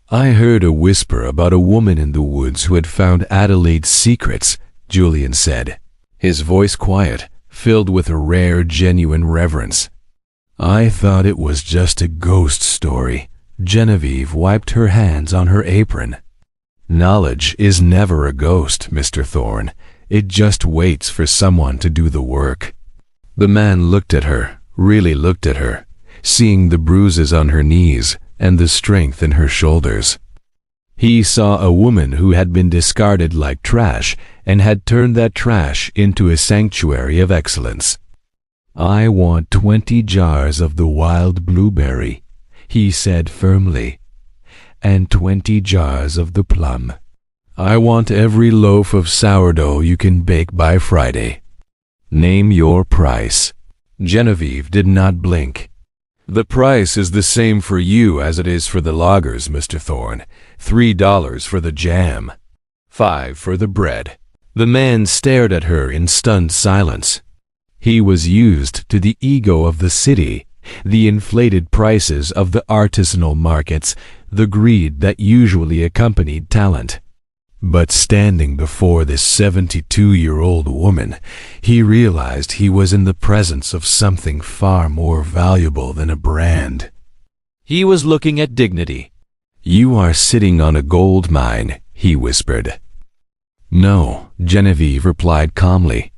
"I heard a whisper about a woman in the woods who had found Adelaide's secrets," Julian said, his voice quiet, filled with a rare, genuine reverence. "I thought it was just a ghost story." Genevieve wiped her hands on her apron. "Knowledge is never a ghost, Mr. Thorne. It just waits for someone to do the work." The man looked at her, really looked at her, seeing the bruises on her knees and the strength in her shoulders. He saw a woman who had been discarded like trash and had turned that trash into a sanctuary of excellence. "I want 20 jars of the wild blueberry," he said firmly, "and 20 jars of the plum. I want every loaf of sourdough you can bake by Friday. Name your price." Genevieve did not blink. "The price is the same for you as it is for the loggers, Mr. Thorne. $3 for the jam. $5 for the bread. The man stared at her in stunned silence. He was used to the ego of the city, the inflated prices of the artisanal markets, the greed that usually accompanied talent. But standing before this 72-year-old woman, he realized he was in the presence of something far more valuable than a brand. He was looking at dignity. "You are sitting on a gold mine," he whispered. "No," Genevieve replied calmly.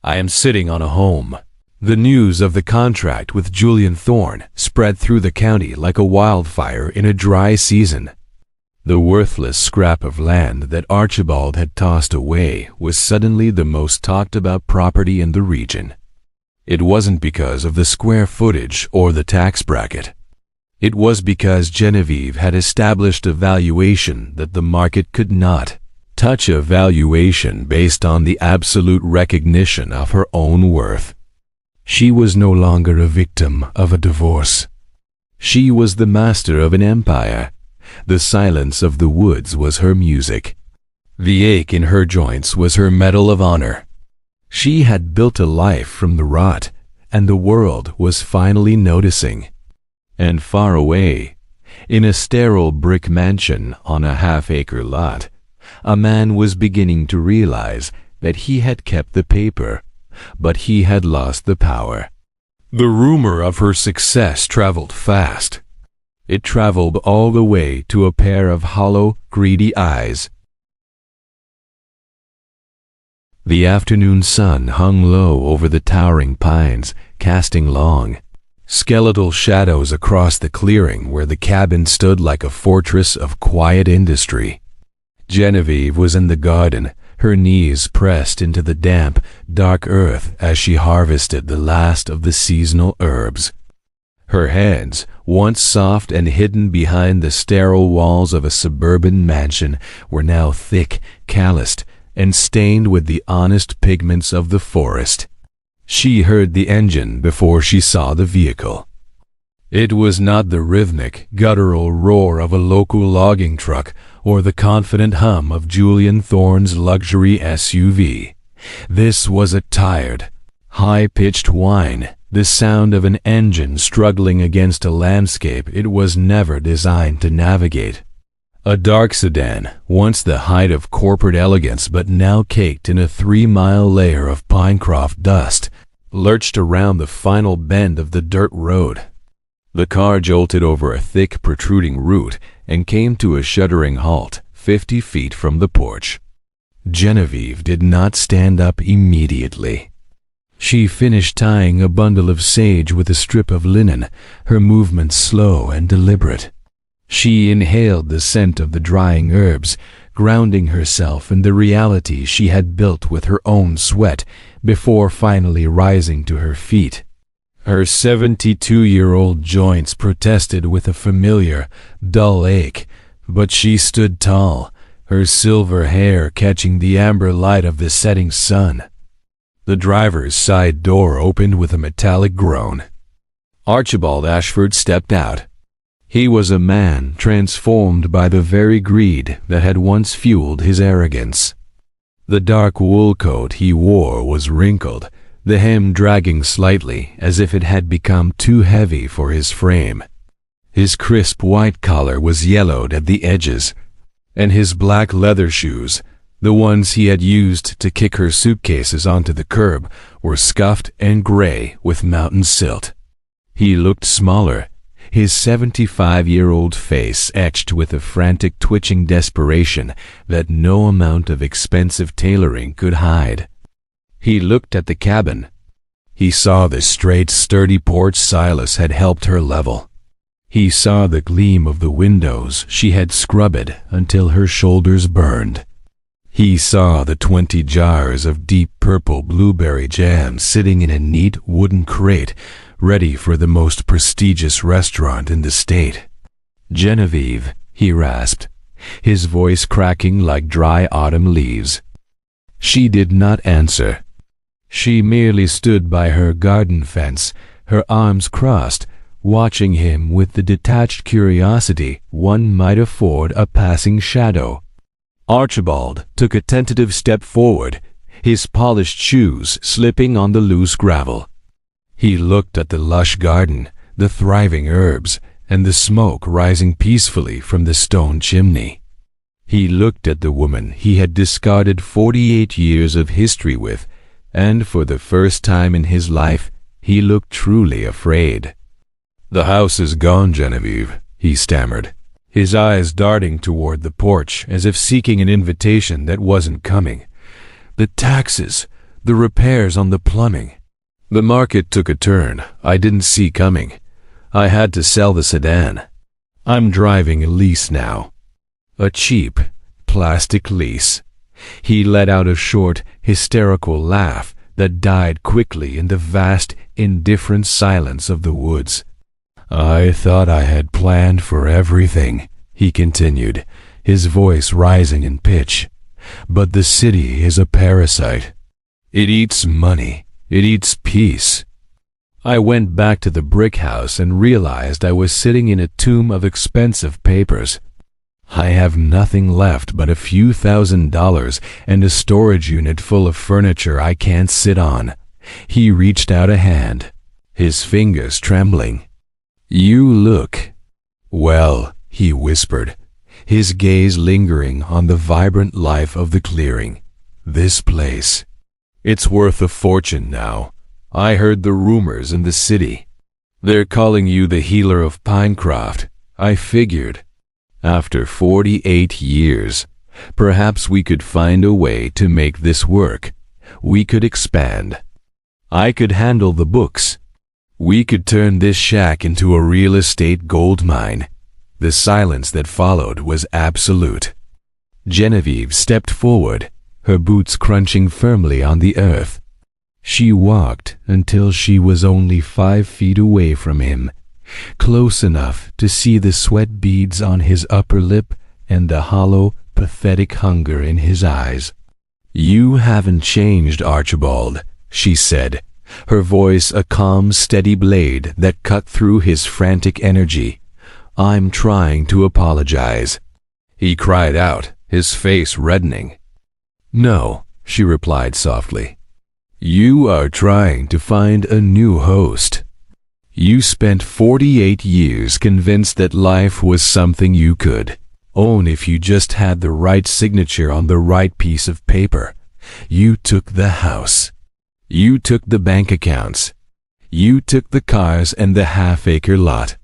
"I am sitting on a home." The news of the contract with Julian Thorne spread through the county like a wildfire in a dry season. The worthless scrap of land that Archibald had tossed away was suddenly the most talked about property in the region. It wasn't because of the square footage or the tax bracket. It was because Genevieve had established a valuation that the market could not touch, a valuation based on the absolute recognition of her own worth. She was no longer a victim of a divorce. She was the master of an empire. The silence of the woods was her music. The ache in her joints was her medal of honor. She had built a life from the rot, and the world was finally noticing. And far away, in a sterile brick mansion on a half-acre lot, a man was beginning to realize that he had kept the paper, but he had lost the power. The rumor of her success traveled fast. It traveled all the way to a pair of hollow, greedy eyes. The afternoon sun hung low over the towering pines, casting long, skeletal shadows across the clearing where the cabin stood like a fortress of quiet industry. Genevieve was in the garden, her knees pressed into the damp, dark earth as she harvested the last of the seasonal herbs. Her hands, once soft and hidden behind the sterile walls of a suburban mansion, were now thick, calloused, and stained with the honest pigments of the forest. She heard the engine before she saw the vehicle. It was not the rhythmic, guttural roar of a local logging truck or the confident hum of Julian Thorne's luxury SUV. This was a tired, high-pitched whine, the sound of an engine struggling against a landscape it was never designed to navigate. A dark sedan, once the height of corporate elegance but now caked in a 3-mile layer of Pinecroft dust, lurched around the final bend of the dirt road. The car jolted over a thick, protruding root and came to a shuddering halt 50 feet from the porch. Genevieve did not stand up immediately. She finished tying a bundle of sage with a strip of linen, her movements slow and deliberate. She inhaled the scent of the drying herbs, grounding herself in the reality she had built with her own sweat before finally rising to her feet. Her 72-year-old joints protested with a familiar, dull ache, but she stood tall, her silver hair catching the amber light of the setting sun. The driver's side door opened with a metallic groan. Archibald Ashford stepped out. He was a man transformed by the very greed that had once fueled his arrogance. The dark wool coat he wore was wrinkled, the hem dragging slightly as if it had become too heavy for his frame. His crisp white collar was yellowed at the edges, and his black leather shoes, the ones he had used to kick her suitcases onto the curb, were scuffed and gray with mountain silt. He looked smaller, his 75-year-old face etched with a frantic twitching desperation that no amount of expensive tailoring could hide. He looked at the cabin. He saw the straight, sturdy porch Silas had helped her level. He saw the gleam of the windows she had scrubbed until her shoulders burned. He saw the 20 jars of deep purple blueberry jam sitting in a neat wooden crate, ready for the most prestigious restaurant in the state. "Genevieve," he rasped, his voice cracking like dry autumn leaves. She did not answer. She merely stood by her garden fence, her arms crossed, watching him with the detached curiosity one might afford a passing shadow. Archibald took a tentative step forward, his polished shoes slipping on the loose gravel. He looked at the lush garden, the thriving herbs, and the smoke rising peacefully from the stone chimney. He looked at the woman he had discarded 48 years of history with, and for the first time in his life, he looked truly afraid. "The house is gone, Genevieve," he stammered, his eyes darting toward the porch as if seeking an invitation that wasn't coming. "The taxes, the repairs on the plumbing. The market took a turn I didn't see coming. I had to sell the sedan. I'm driving a lease now. A cheap, plastic lease." He let out a short, hysterical laugh that died quickly in the vast, indifferent silence of the woods. "I thought I had planned for everything," he continued, his voice rising in pitch. "But the city is a parasite. It eats money. It eats peace." I went back to the brick house and realized I was sitting in a tomb of expensive papers. I have nothing left but a few $1,000s and a storage unit full of furniture I can't sit on. He reached out a hand, his fingers trembling. "You look well," he whispered, his gaze lingering on the vibrant life of the clearing. "This place. It's worth a fortune now. I heard the rumors in the city. They're calling you the healer of Pinecroft. I figured, after 48 years, perhaps we could find a way to make this work. We could expand. I could handle the books. We could turn this shack into a real estate gold mine." The silence that followed was absolute. Genevieve stepped forward, her boots crunching firmly on the earth. She walked until she was only 5 feet away from him, close enough to see the sweat beads on his upper lip and the hollow, pathetic hunger in his eyes. "You haven't changed, Archibald," she said, her voice a calm, steady blade that cut through his frantic energy. "I'm trying to apologize." He cried out, his face reddening. "No," she replied softly. "You are trying to find a new host. You spent 48 years convinced that life was something you could own if you just had the right signature on the right piece of paper. You took the house. You took the bank accounts. You took the cars and the half-acre lot."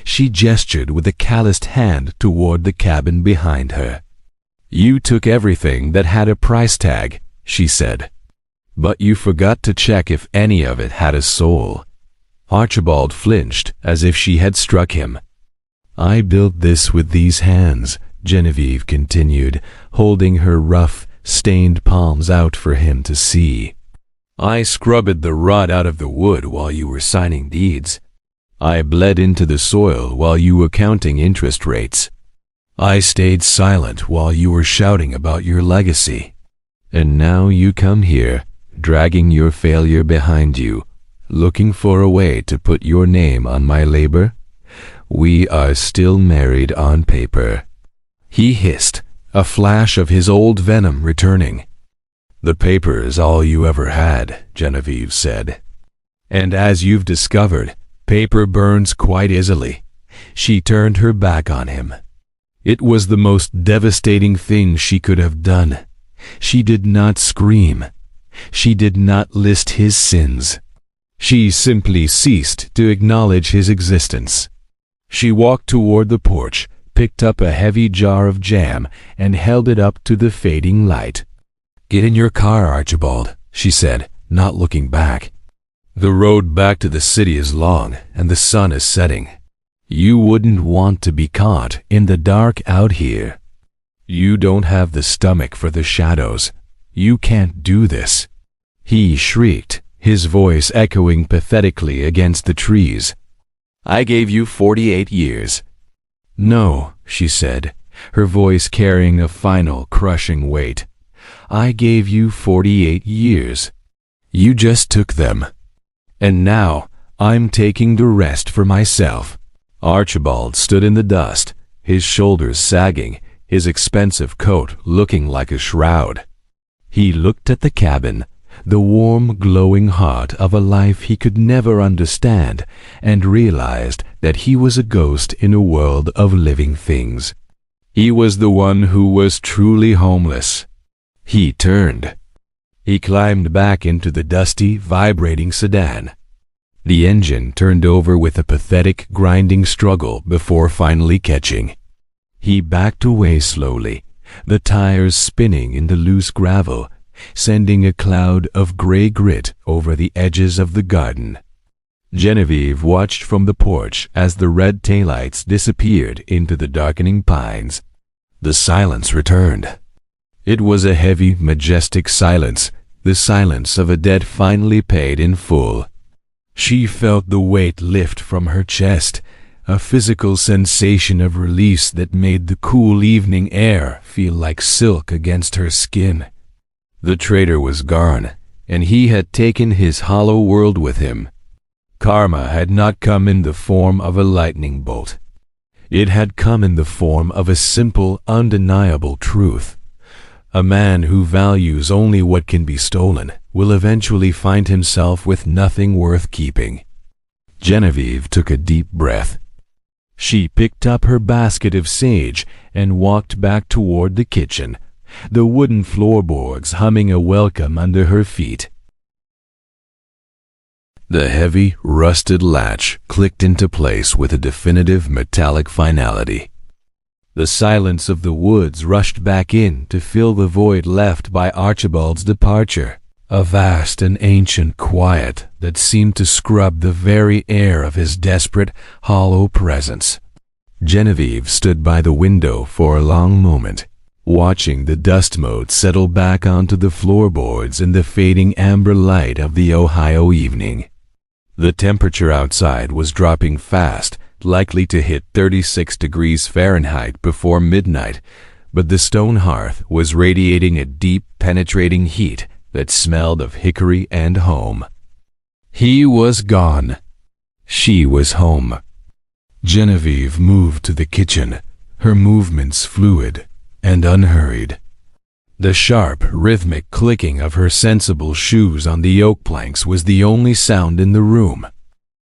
She gestured with a calloused hand toward the cabin behind her. "You took everything that had a price tag," she said. "But you forgot to check if any of it had a soul." Archibald flinched as if she had struck him. "I built this with these hands," Genevieve continued, holding her rough, stained palms out for him to see. "I scrubbed the rot out of the wood while you were signing deeds. I bled into the soil while you were counting interest rates. I stayed silent while you were shouting about your legacy. And now you come here, dragging your failure behind you, looking for a way to put your name on my labor? We are still married on paper." He hissed, a flash of his old venom returning. "The paper is all you ever had," Genevieve said. "And as you've discovered, paper burns quite easily." She turned her back on him. It was the most devastating thing she could have done. She did not scream. She did not list his sins. She simply ceased to acknowledge his existence. She walked toward the porch, picked up a heavy jar of jam, and held it up to the fading light. "Get in your car, Archibald," she said, not looking back. "The road back to the city is long, and the sun is setting. You wouldn't want to be caught in the dark out here. You don't have the stomach for the shadows. You can't do this." He shrieked, his voice echoing pathetically against the trees. "I gave you 48 years. "No," she said, her voice carrying a final, crushing weight. "I gave you 48 years. You just took them. And now I'm taking the rest for myself." Archibald stood in the dust, his shoulders sagging, his expensive coat looking like a shroud. He looked at the cabin, the warm, glowing heart of a life he could never understand, and realized that he was a ghost in a world of living things. He was the one who was truly homeless. He turned. He climbed back into the dusty, vibrating sedan. The engine turned over with a pathetic, grinding struggle before finally catching. He backed away slowly, the tires spinning in the loose gravel, sending a cloud of gray grit over the edges of the garden. Genevieve watched from the porch as the red taillights disappeared into the darkening pines. The silence returned. It was a heavy, majestic silence, the silence of a debt finally paid in full. She felt the weight lift from her chest, a physical sensation of release that made the cool evening air feel like silk against her skin. The traitor was gone, and he had taken his hollow world with him. Karma had not come in the form of a lightning bolt. It had come in the form of a simple, undeniable truth. A man who values only what can be stolen will eventually find himself with nothing worth keeping. Genevieve took a deep breath. She picked up her basket of sage and walked back toward the kitchen, the wooden floorboards humming a welcome under her feet. The heavy, rusted latch clicked into place with a definitive metallic finality. The silence of the woods rushed back in to fill the void left by Archibald's departure, a vast and ancient quiet that seemed to scrub the very air of his desperate, hollow presence. Genevieve stood by the window for a long moment, watching the dust mote settle back onto the floorboards in the fading amber light of the Ohio evening. The temperature outside was dropping fast, likely to hit 36 degrees Fahrenheit before midnight, but the stone hearth was radiating a deep, penetrating heat that smelled of hickory and home. He was gone. She was home. Genevieve moved to the kitchen, her movements fluid and unhurried. The sharp, rhythmic clicking of her sensible shoes on the oak planks was the only sound in the room.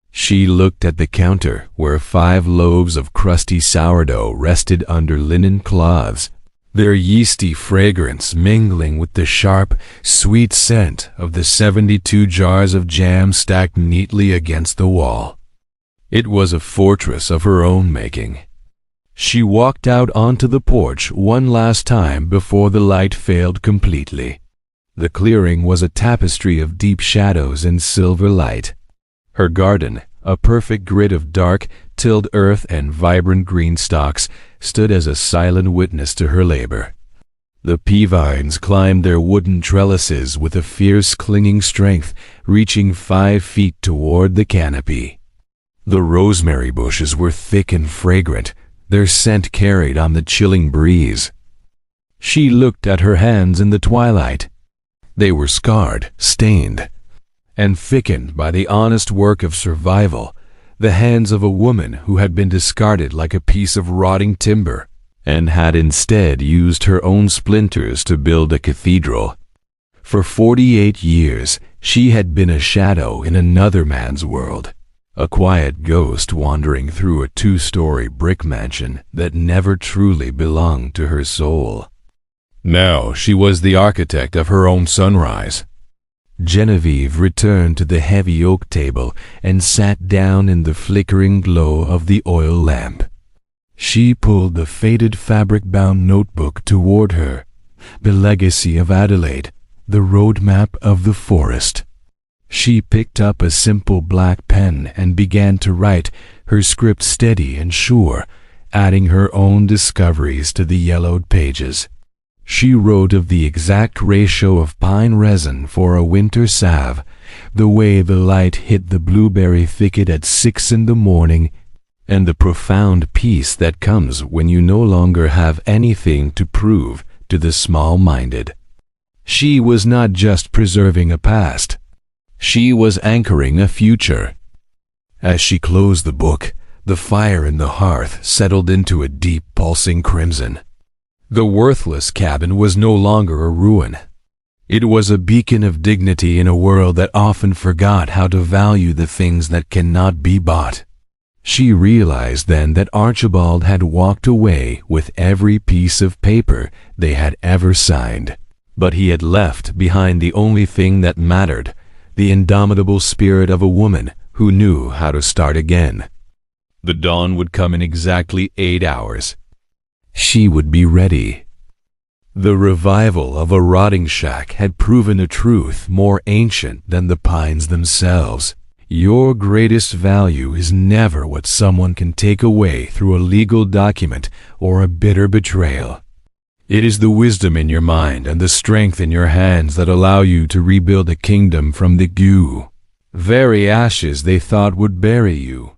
She looked at the counter where 5 loaves of crusty sourdough rested under linen cloths, their yeasty fragrance mingling with the sharp, sweet scent of the 72 jars of jam stacked neatly against the wall. It was a fortress of her own making. She walked out onto the porch one last time before the light failed completely. The clearing was a tapestry of deep shadows and silver light. Her garden, a perfect grid of dark, tilled earth and vibrant green stalks, stood as a silent witness to her labor. The pea vines climbed their wooden trellises with a fierce clinging strength, reaching 5 feet toward the canopy. The rosemary bushes were thick and fragrant, their scent carried on the chilling breeze. She looked at her hands in the twilight. They were scarred, stained, and thickened by the honest work of survival, the hands of a woman who had been discarded like a piece of rotting timber, and had instead used her own splinters to build a cathedral. For 48 years, she had been a shadow in another man's world, a quiet ghost wandering through a 2-story brick mansion that never truly belonged to her soul. Now she was the architect of her own sunrise. Genevieve returned to the heavy oak table and sat down in the flickering glow of the oil lamp. She pulled the faded fabric-bound notebook toward her, the legacy of Adelaide, the roadmap of the forest. She picked up a simple black pen and began to write, her script steady and sure, adding her own discoveries to the yellowed pages. She wrote of the exact ratio of pine resin for a winter salve, the way the light hit the blueberry thicket at 6 in the morning, and the profound peace that comes when you no longer have anything to prove to the small-minded. She was not just preserving a past. She was anchoring a future. As she closed the book, the fire in the hearth settled into a deep, pulsing crimson. The worthless cabin was no longer a ruin. It was a beacon of dignity in a world that often forgot how to value the things that cannot be bought. She realized then that Archibald had walked away with every piece of paper they had ever signed. But he had left behind the only thing that mattered, the indomitable spirit of a woman who knew how to start again. The dawn would come in exactly 8 hours. She would be ready. The revival of a rotting shack had proven a truth more ancient than the pines themselves. Your greatest value is never what someone can take away through a legal document or a bitter betrayal. It is the wisdom in your mind and the strength in your hands that allow you to rebuild a kingdom from the goo. Very ashes they thought would bury you.